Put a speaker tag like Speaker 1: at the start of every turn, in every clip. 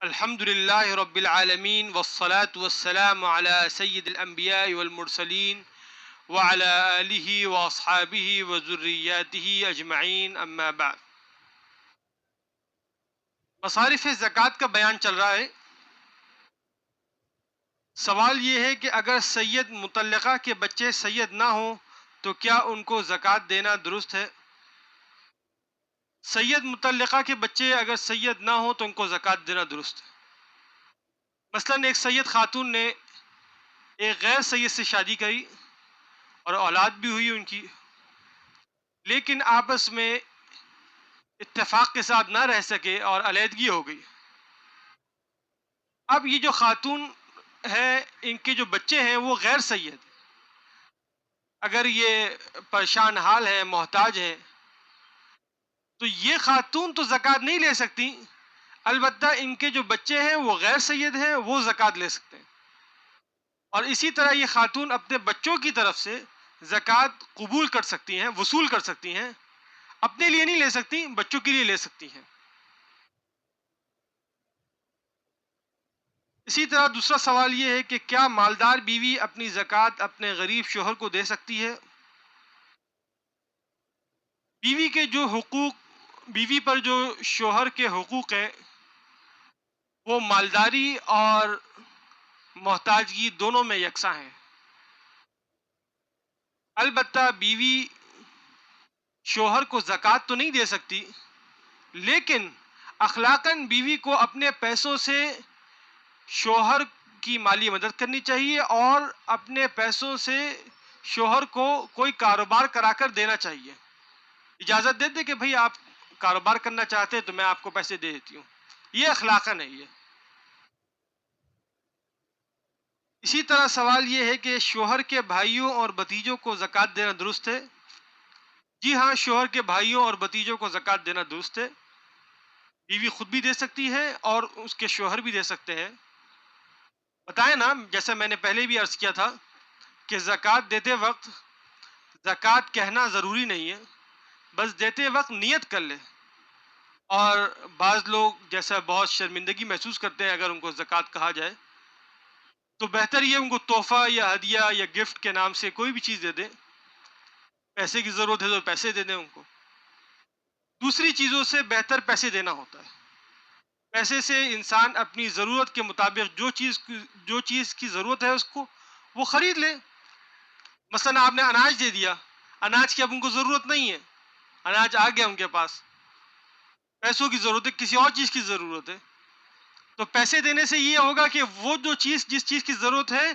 Speaker 1: الحمد لله رب العالمين والصلاة والسلام على سيد الأنبياء والمرسلين وعلى آله وأصحابه وذرياته أجمعين أما بعد. مصارف زکوٰۃ کا بیان چل رہا ہے. سوال یہ ہے کہ اگر سید مطلقہ کے بچے سید نہ ہوں تو کیا ان کو زکوٰۃ دینا درست ہے؟ سید مطلقہ کے بچے اگر سید نہ ہوں تو ان کو زکوٰۃ دینا درست ہے. مثلاً ایک سید خاتون نے ایک غیر سید سے شادی کری اور اولاد بھی ہوئی ان کی، لیکن آپس میں اتفاق کے ساتھ نہ رہ سکے اور علیحدگی ہو گئی. اب یہ جو خاتون ہے ان کے جو بچے ہیں وہ غیر سید، اگر یہ پریشان حال ہیں، محتاج ہیں، تو یہ خاتون تو زکوٰۃ نہیں لے سکتی، البتہ ان کے جو بچے ہیں وہ غیر سید ہیں، وہ زکوٰۃ لے سکتے ہیں. اور اسی طرح یہ خاتون اپنے بچوں کی طرف سے زکوٰۃ قبول کر سکتی ہیں، وصول کر سکتی ہیں. اپنے لیے نہیں لے سکتی، بچوں کے لیے لے سکتی ہیں. اسی طرح دوسرا سوال یہ ہے کہ کیا مالدار بیوی اپنی زکوٰۃ اپنے غریب شوہر کو دے سکتی ہے؟ بیوی کے جو حقوق، بیوی پر جو شوہر کے حقوق ہیں وہ مالداری اور محتاجگی دونوں میں یکساں ہیں. البتہ بیوی شوہر کو زکوٰۃ تو نہیں دے سکتی، لیکن اخلاقاً بیوی کو اپنے پیسوں سے شوہر کی مالی مدد کرنی چاہیے اور اپنے پیسوں سے شوہر کو کوئی کاروبار کرا کر دینا چاہیے. اجازت دے دے کہ بھئی آپ کاروبار کرنا چاہتے ہیں تو میں آپ کو پیسے دے دیتی ہوں. یہ اخلاقاً ہے. یہ اسی طرح سوال یہ ہے کہ شوہر کے بھائیوں اور بھتیجوں کو زکوٰۃ دینا درست ہے؟ جی ہاں، شوہر کے بھائیوں اور بھتیجوں کو زکوٰۃ دینا درست ہے. بیوی خود بھی دے سکتی ہے اور اس کے شوہر بھی دے سکتے ہیں. بتائیں نا، جیسے میں نے پہلے بھی عرض کیا تھا کہ زکوٰۃ دیتے وقت زکوٰۃ کہنا ضروری نہیں ہے، بس دیتے وقت نیت کر لے. اور بعض لوگ جیسا بہت شرمندگی محسوس کرتے ہیں اگر ان کو زکوٰۃ کہا جائے، تو بہتر یہ ان کو تحفہ یا ہدیہ یا گفٹ کے نام سے کوئی بھی چیز دے دیں. پیسے کی ضرورت ہے تو پیسے دے دیں ان کو. دوسری چیزوں سے بہتر پیسے دینا ہوتا ہے. پیسے سے انسان اپنی ضرورت کے مطابق جو چیز کی ضرورت ہے اس کو وہ خرید لے. مثلا آپ نے اناج دے دیا، اناج کی اب ان کو ضرورت نہیں ہے، اناج آ گیا ان کے پاس، پیسوں کی ضرورت ہے، کسی اور چیز کی ضرورت ہے، تو پیسے دینے سے یہ ہوگا کہ وہ جس چیز کی ضرورت ہے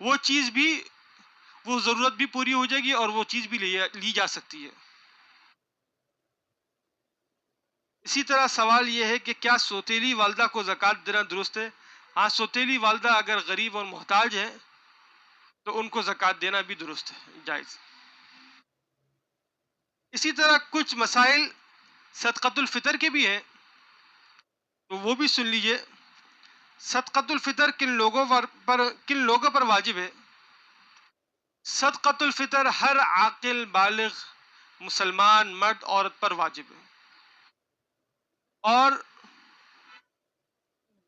Speaker 1: وہ ضرورت بھی پوری ہو جائے گی اور وہ چیز بھی لی جا سکتی ہے. اسی طرح سوال یہ ہے کہ کیا سوتیلی والدہ کو زکوٰۃ دینا درست ہے؟ ہاں، سوتیلی والدہ اگر غریب اور محتاج ہے تو ان کو زکوٰۃ دینا بھی درست ہے، جائز. اسی طرح کچھ مسائل صدقۃ الفطر کے بھی ہیں، تو وہ بھی سن لیجئے. صدقۃ الفطر کن لوگوں پر واجب ہے؟ صدقۃ الفطر ہر عاقل بالغ مسلمان مرد عورت پر واجب ہے، اور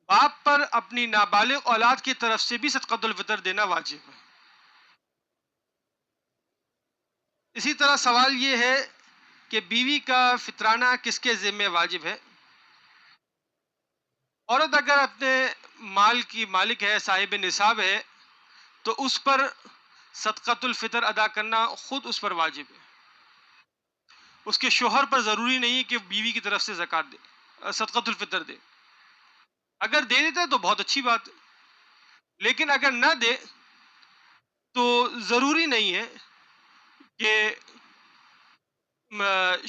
Speaker 1: باپ پر اپنی نابالغ اولاد کی طرف سے بھی صدقۃ الفطر دینا واجب ہے. اسی طرح سوال یہ ہے کہ بیوی کا فطرانہ کس کے ذمہ واجب ہے؟ عورت اگر اپنے مال کی مالک ہے، صاحب نصاب ہے، تو اس پر صدقۃ الفطر ادا کرنا خود اس پر واجب ہے. اس کے شوہر پر ضروری نہیں ہے کہ بیوی کی طرف سے زکوٰۃ دے، صدقۃ الفطر دے. اگر دے دیتا ہے تو بہت اچھی بات ہے، لیکن اگر نہ دے تو ضروری نہیں ہے کہ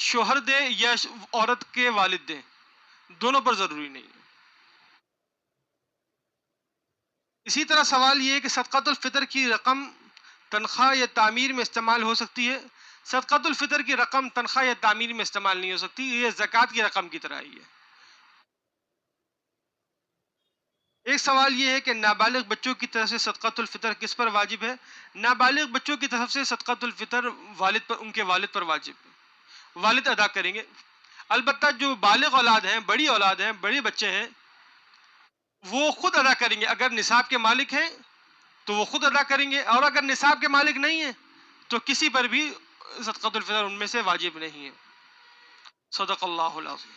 Speaker 1: شوہر دے یا عورت کے والد دیں، دونوں پر ضروری نہیں ہے. اسی طرح سوال یہ ہے کہ صدقۃ الفطر کی رقم تنخواہ یا تعمیر میں استعمال ہو سکتی ہے؟ صدقۃ الفطر کی رقم تنخواہ یا تعمیر میں استعمال نہیں ہو سکتی، یہ زکوٰۃ کی رقم کی طرح ہی ہے. ایک سوال یہ ہے کہ نابالغ بچوں کی طرف سے صدقۃ الفطر کس پر واجب ہے؟ نابالغ بچوں کی طرف سے صدقۃ الفطر ان کے والد پر واجب ہے، والد ادا کریں گے. البتہ جو بالغ اولاد ہیں، بڑی اولاد ہیں، بڑے بچے ہیں، وہ خود ادا کریں گے. اگر نصاب کے مالک ہیں تو وہ خود ادا کریں گے, اور اگر نصاب کے مالک نہیں ہیں تو کسی پر بھی صدقۃ الفطر ان میں سے واجب نہیں ہے. صدق اللہ العظیم.